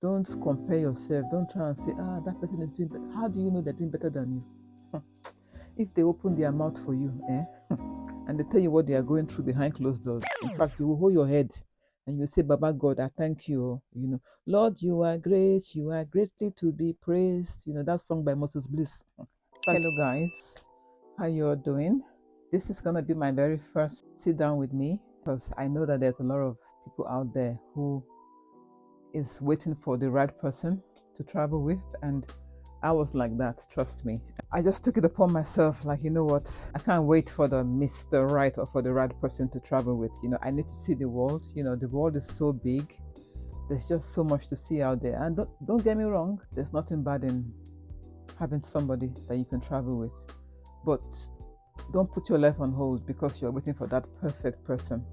Don't compare yourself. Don't try and say, that person is doing better. How do you know they're doing better than you? If they open their mouth for you, and they tell you what they are going through behind closed doors, in fact, you will hold your head and you say, Baba God, I thank you. Lord, you are great. You are greatly to be praised. That song by Moses Bliss. Hello, guys. How you all doing? This is going to be my very first sit down with me because I know that there's a lot of people out there who is waiting for the right person to travel with, and I was like that, trust me. I just took it upon myself, like, you know what, I can't wait for the Mr. Right or for the right person to travel with. I need to see the world. The world is so big. There's just so much to see out there. And don't get me wrong, there's nothing bad in having somebody that you can travel with. But don't put your life on hold because you're waiting for that perfect person.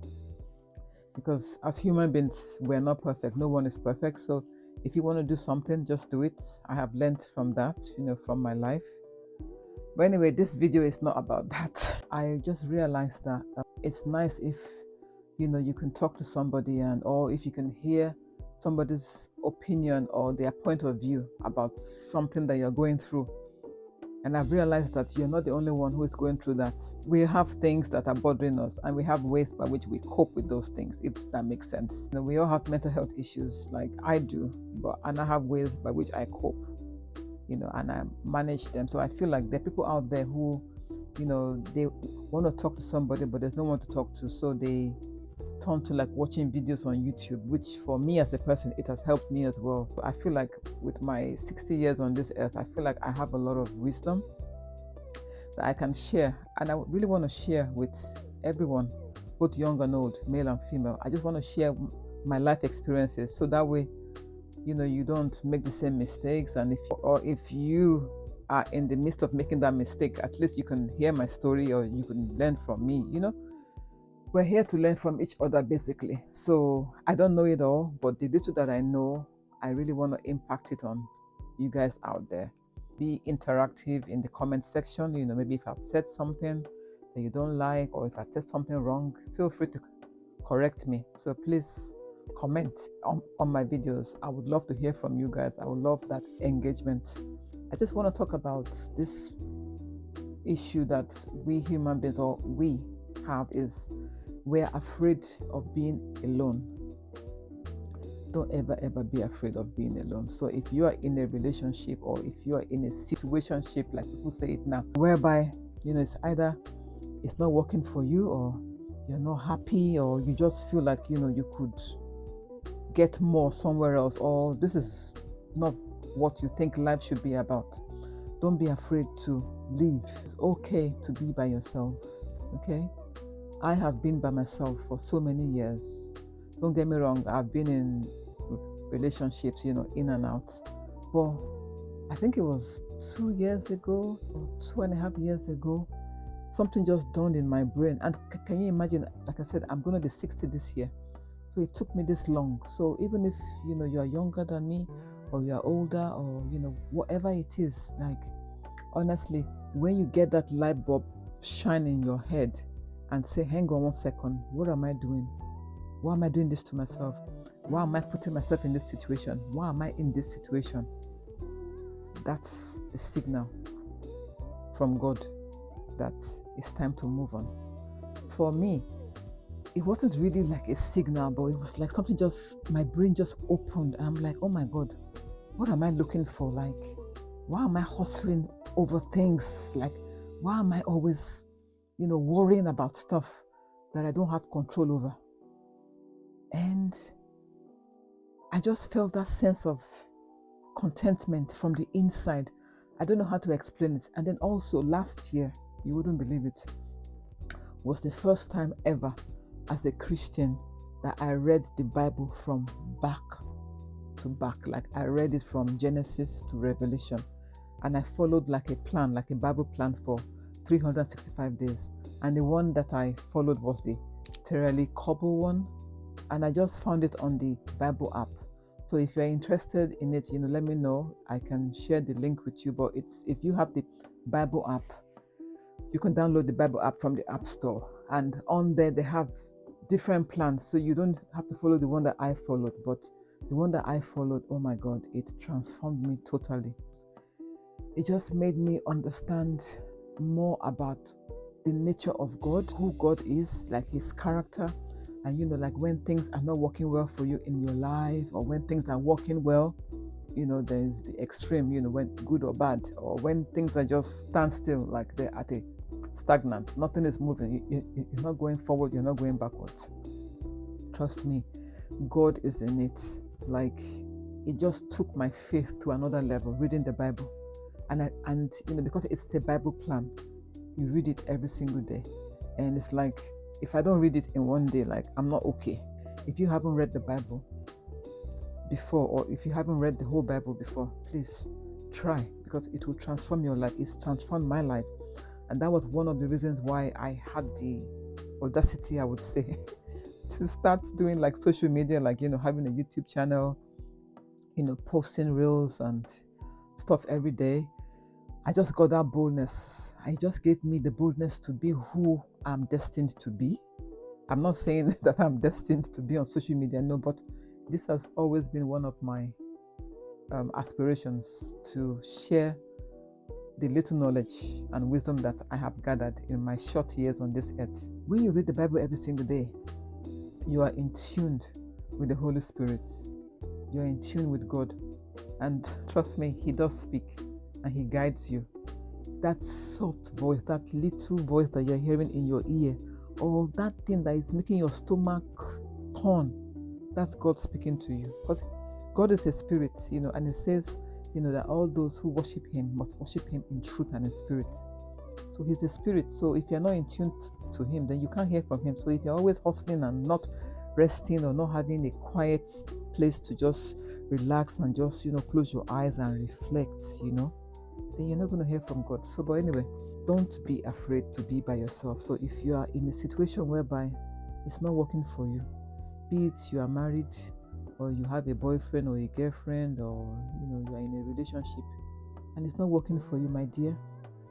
Because as human beings, we're not perfect. No one is perfect. So if you want to do something, just do it. I have learned from that, from my life. But anyway, this video is not about that. I just realized that it's nice if, you can talk to somebody, or if you can hear somebody's opinion or their point of view about something that you're going through. And I've realized that you're not the only one who is going through that. We have things that are bothering us, and we have ways by which we cope with those things, if that makes sense. We all have mental health issues, like I do, and I have ways by which I cope, and I manage them. So I feel like there are people out there who, they want to talk to somebody, but there's no one to talk to. So they turn to like watching videos on YouTube, which for me as a person, it has helped me as well. I feel like with my 60 years on this earth, I feel like I have a lot of wisdom that I can share. And I really want to share with everyone, both young and old, male and female. I just want to share my life experiences so that way, you don't make the same mistakes. And if you are in the midst of making that mistake, at least you can hear my story or you can learn from me. We're here to learn from each other, basically. So I don't know it all, but the little that I know, I really want to impact it on you guys out there. Be interactive in the comment section. Maybe if I've said something that you don't like, or if I've said something wrong, feel free to correct me. So please comment on my videos. I would love to hear from you guys. I would love that engagement. I just want to talk about this issue that we human beings, or we have, is we're afraid of being alone. Don't ever be afraid of being alone. So if you are in a relationship, or if you are in a situationship, like people say it now, whereby it's either it's not working for you, or you're not happy, or you just feel like you could get more somewhere else, or this is not what you think life should be about, don't be afraid to leave. It's okay to be by yourself. Okay, I have been by myself for so many years. Don't get me wrong, I've been in relationships, in and out. But I think it was 2 years ago, or 2.5 years ago, something just dawned in my brain. And can you imagine, like I said, I'm going to be 60 this year. So it took me this long. So even if, you are younger than me, or you are older, or, whatever it is, like, honestly, when you get that light bulb shine in your head and say, hang on one second, what am I doing? Why am I doing this to myself? Why am I putting myself in this situation? Why am I in this situation? That's the signal from God that it's time to move on. For me, it wasn't really like a signal, but it was like something my brain just opened. I'm like, oh my God, what am I looking for? Like, why am I hustling over things? Like, why am I always, worrying about stuff that I don't have control over? And I just felt that sense of contentment from the inside. I don't know how to explain it. And then also last year, you wouldn't believe it, was the first time ever as a Christian that I read the Bible from back to back. Like, I read it from Genesis to Revelation. And I followed like a plan, like a Bible plan for 365 days. And the one that I followed was the Terrelli Cobble one. And I just found it on the Bible app. So if you're interested in it, let me know. I can share the link with you. But if you have the Bible app, you can download the Bible app from the App Store. And on there, they have different plans. So you don't have to follow the one that I followed. But The one that I followed, oh my God, it transformed me totally. It just made me understand more about the nature of God, who God is, like his character. And like when things are not working well for you in your life, or when things are working well, there's the extreme, when good or bad, or when things are just stand still, like they're at a stagnant, nothing is moving. You're not going forward, you're not going backwards. Trust me, God is in it. Like, it just took my faith to another level, reading the Bible. And because it's a Bible plan, you read it every single day. And it's like, if I don't read it in one day, like, I'm not okay. If you haven't read the Bible before, or if you haven't read the whole Bible before, please try, because it will transform your life. It's transformed my life. And that was one of the reasons why I had the audacity, I would say, to start doing like social media, like, having a YouTube channel, posting reels and stuff every day. I just got that boldness. It just gave me the boldness to be who I'm destined to be. I'm not saying that I'm destined to be on social media, no, but this has always been one of my aspirations, to share the little knowledge and wisdom that I have gathered in my short years on this earth. When you read the Bible every single day, you are in tune with the Holy Spirit. You're in tune with God. And trust me, he does speak and he guides you. That soft voice, that little voice that you're hearing in your ear, or that thing that is making your stomach turn, that's God speaking to you. Because God is a spirit, and it says, that all those who worship him must worship him in truth and in spirit. So he's a spirit. So if you're not in tune to him, then you can't hear from him. So if you're always hustling and not resting, or not having a quiet place to just relax and just, close your eyes and reflect, then you're not going to hear from God. So, but anyway, don't be afraid to be by yourself. So if you are in a situation whereby it's not working for you, be it you are married, or you have a boyfriend or a girlfriend, or you are in a relationship and it's not working for you, my dear,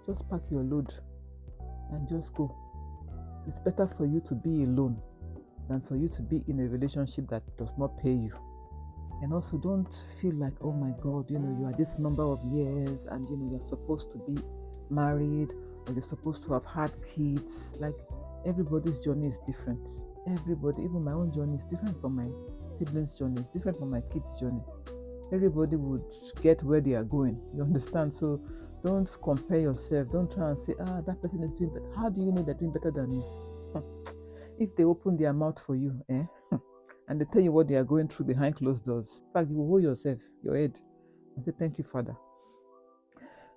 just pack your load and just go. It's better for you to be alone than for you to be in a relationship that does not pay you. And also, don't feel like, oh my God, you are this number of years and you're supposed to be married, or you're supposed to have had kids. Like, everybody's journey is different. Everybody, even my own journey is different from my siblings' journey, it's different from my kids' journey. Everybody would get where they are going. You understand? So don't compare yourself. Don't try and say, that person is doing better. How do you know they're doing better than you? If they open their mouth for you, and they tell you what they are going through behind closed doors, in fact, you will hold yourself, your head, and say, thank you, Father.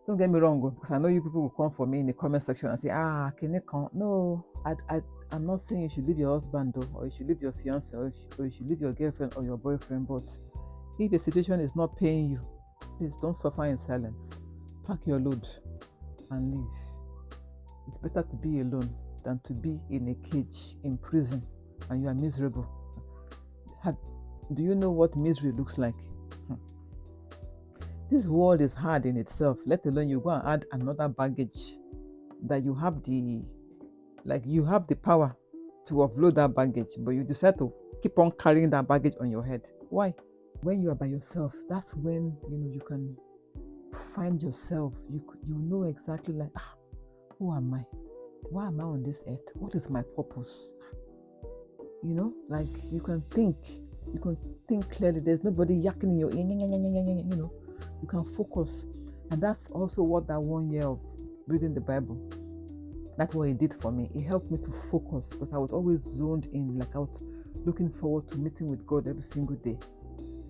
Don't get me wrong, because I know you people will come for me in the comment section and say, can you come? No, I'm not saying you should leave your husband, though, or you should leave your fiance, or you should leave your girlfriend or your boyfriend. But if the situation is not paying you, please don't suffer in silence. Pack your load and leave. It's better to be alone than to be in a cage, in prison, and you are miserable. Do you know what misery looks like? This world is hard in itself, let alone you go and add another baggage that you have the power to offload that baggage, but you decide to keep on carrying that baggage on your head. Why? When you are by yourself, that's when you can find yourself. You know exactly, like, who am I? Why am I on this earth? What is my purpose? Like, you can think clearly. There's nobody yakking in your ear. You can focus. And that's also what that 1 year of reading the Bible, that's what it did for me. It helped me to focus, because I was always zoned in. Like, I was looking forward to meeting with God every single day,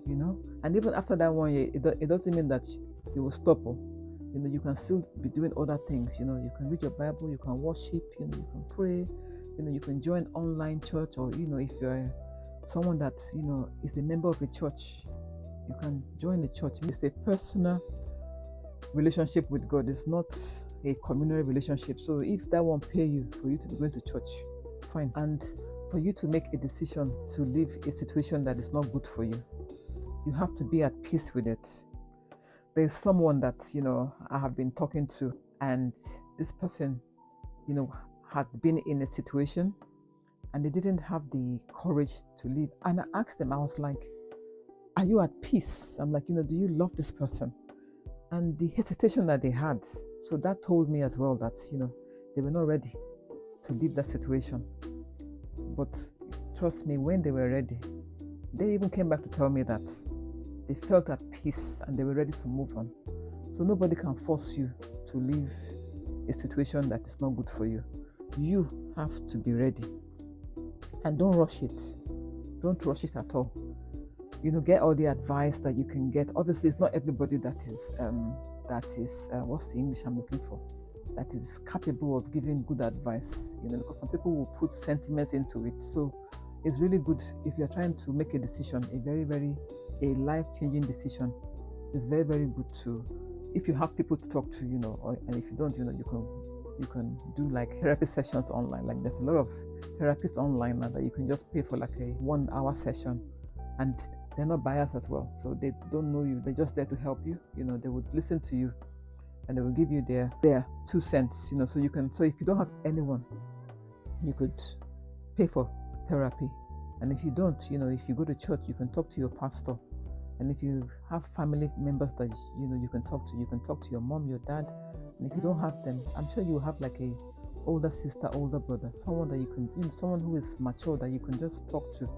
and even after that 1 year, it doesn't mean that you will stop. You can still be doing other things. You can read your Bible, you can worship, you can pray, you can join online church, or if you're someone that is a member of a church, you can join the church. It's a personal relationship with God. It's not a communal relationship. So if that won't pay you for you to be going to church, fine. And for you to make a decision to leave a situation that is not good for you, you have to be at peace with it. There's someone that I have been talking to, and this person had been in a situation and they didn't have the courage to leave. And I asked them, I was like, are you at peace? I'm like, do you love this person? And the hesitation that they had, so that told me as well that, they were not ready to leave that situation. But trust me, when they were ready, they even came back to tell me that they felt at peace and they were ready to move on. So nobody can force you to leave a situation that is not good for you. You have to be ready. And don't rush it. Don't rush it at all. Get all the advice that you can get. Obviously, it's not everybody that is what's the English I'm looking for? That is capable of giving good advice. Because some people will put sentiments into it. So it's really good if you're trying to make a decision, a very, very life-changing decision. It's very, very good to, if you have people to talk to, and if you don't, you can do like therapy sessions online. Like there's a lot of therapists online now that you can just pay for like a 1 hour session, and they're not biased as well. So they don't know you. They're just there to help you. They would listen to you and they will give you their 2 cents, so if you don't have anyone, you could pay for therapy. And if you don't, if you go to church, you can talk to your pastor. And if you have family members that, you can talk to your mom, your dad. And if you don't have them, I'm sure you will have like a older sister, older brother, someone that you can, someone who is mature that you can just talk to.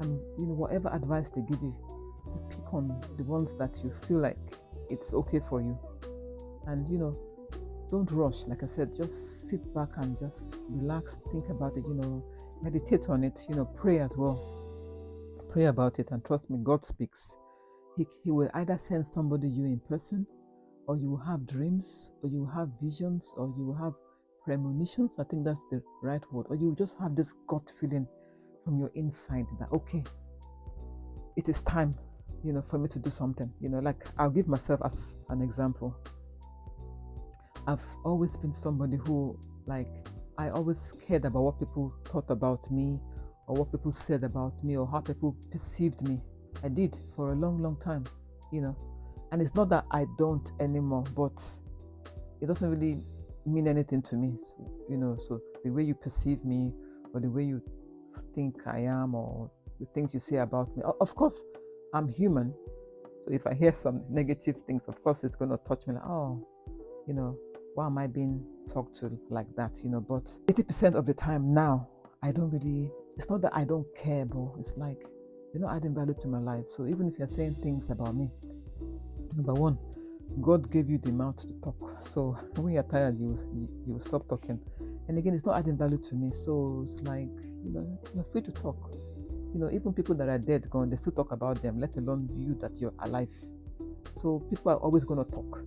And, whatever advice they give you, you pick on the ones that you feel like it's okay for you. And, don't rush. Like I said, just sit back and just relax, think about it, meditate on it, pray as well. Pray about it, and trust me, God speaks. He will either send somebody you in person, or you will have dreams, or you will have visions, or you will have premonitions. I think that's the right word. Or you will just have this gut feeling from your inside that, okay, it is time, for me to do something. Like I'll give myself as an example. I've always been somebody who, I always cared about what people thought about me, or what people said about me, or how people perceived me. I did for a long, long time, and it's not that I don't anymore, but it doesn't really mean anything to me, so the way you perceive me, or the way you think I am, or the things you say about me, of course, I'm human, so if I hear some negative things, of course, it's going to touch me like, oh, why am I being talked to like that, but 80% of the time now, I don't really, it's not that I don't care, but it's like, you're not adding value to my life. So even if you're saying things about me, number one, God gave you the mouth to talk. So when you're tired, you will stop talking. And again, it's not adding value to me. So it's like, you're free to talk. Even people that are dead, gone, they still talk about them, let alone you that you're alive. So people are always going to talk.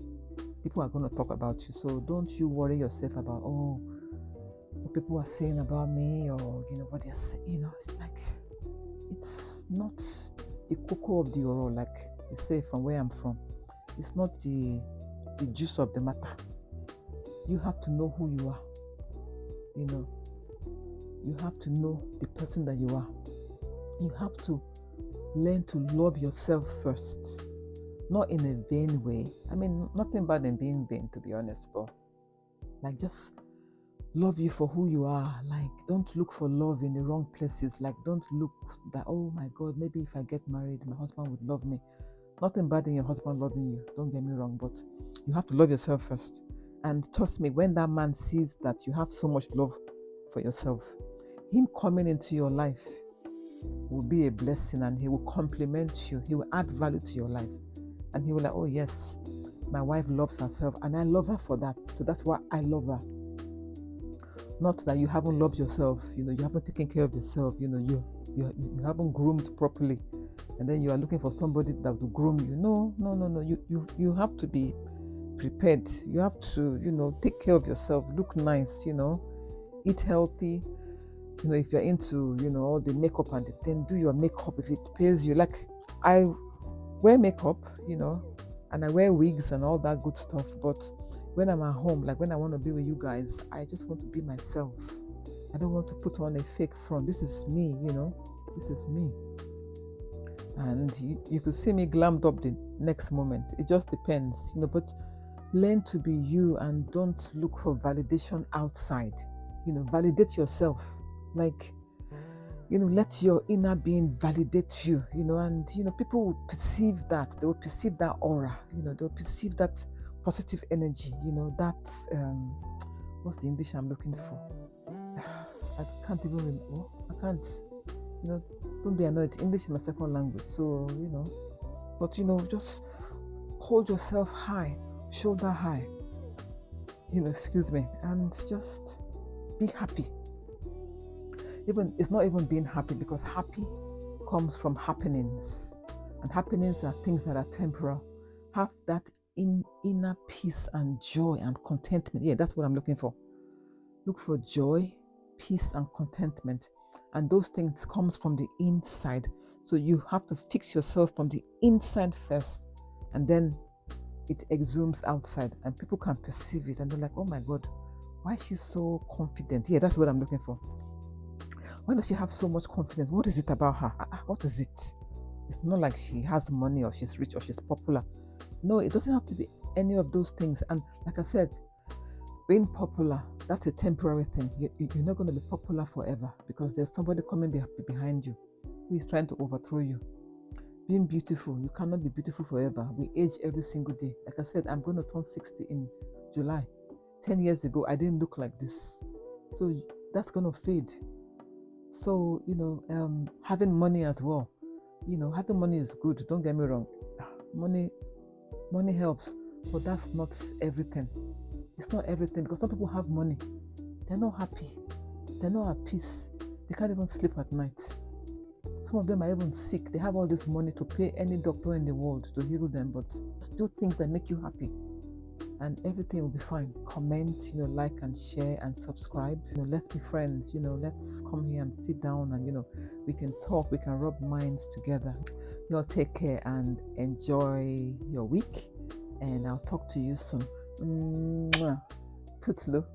People are going to talk about you. So don't you worry yourself about, what people are saying about me, or, what they're saying. It's like, it's not the cocoa of the oro, like they say from where I'm from. It's not the juice of the matter. You have to know who you are. You have to know the person that you are. You have to learn to love yourself first. Not in a vain way. I mean, nothing bad in being vain, to be honest, but like just love you for who you are. Like, don't look for love in the wrong places. Like, don't look that, oh my God, maybe if I get married, my husband would love me. Nothing bad in your husband loving you, don't get me wrong, but you have to love yourself first. And trust me, when that man sees that you have so much love for yourself, him coming into your life will be a blessing, and he will compliment you. He will add value to your life. And he will like, oh yes, my wife loves herself, and I love her for that. So that's why I love her. Not that you haven't loved yourself, you haven't taken care of yourself, you haven't groomed properly, and then you are looking for somebody that will groom you. No. You have to be prepared. You have to, take care of yourself, look nice, eat healthy. If you're into, all the makeup and then do your makeup if it pays you. Like, I wear makeup, and I wear wigs and all that good stuff, but when I'm at home, like when I want to be with you guys, I just want to be myself. I don't want to put on a fake front. This is me, this is me. And you could see me glammed up the next moment. It just depends, but learn to be you and don't look for validation outside. Validate yourself. Like, let your inner being validate you, and, people will perceive that. They will perceive that aura, they'll perceive that positive energy, that, what's the English I'm looking for? I can't even remember. I can't, don't be annoyed. English is my second language. So, but, just hold yourself high, shoulder high, excuse me, and just be happy. Even it's not even being happy, because happy comes from happenings, and happenings are things that are temporal. Have that inner peace and joy and contentment. Yeah, that's what I'm looking for. Look for joy, peace, and contentment, and those things comes from the inside. So you have to fix yourself from the inside first, and then it exudes outside, and people can perceive it, and they're like, oh my God, why is she so confident? Yeah, that's what I'm looking for. Why does she have so much confidence? What is it about her? What is it? It's not like she has money, or she's rich, or she's popular. No, it doesn't have to be any of those things. And like I said, being popular, that's a temporary thing. You're not going to be popular forever, because there's somebody coming behind you who is trying to overthrow you. Being beautiful, you cannot be beautiful forever. We age every single day. Like I said, I'm going to turn 60 in July. 10 years ago, I didn't look like this. So that's going to fade. So, having money as well. Having money is good. Don't get me wrong. Money helps, but that's not everything. It's not everything, because some people have money. They're not happy. They're not at peace. They can't even sleep at night. Some of them are even sick. They have all this money to pay any doctor in the world to heal them, but just do things that make you happy, and everything will be fine. Comment, like and share and subscribe. Let's be friends. Let's come here and sit down, and we can talk. We can rub minds together. Take care and enjoy your week, and I'll talk to you soon. Mwah. Tootalo.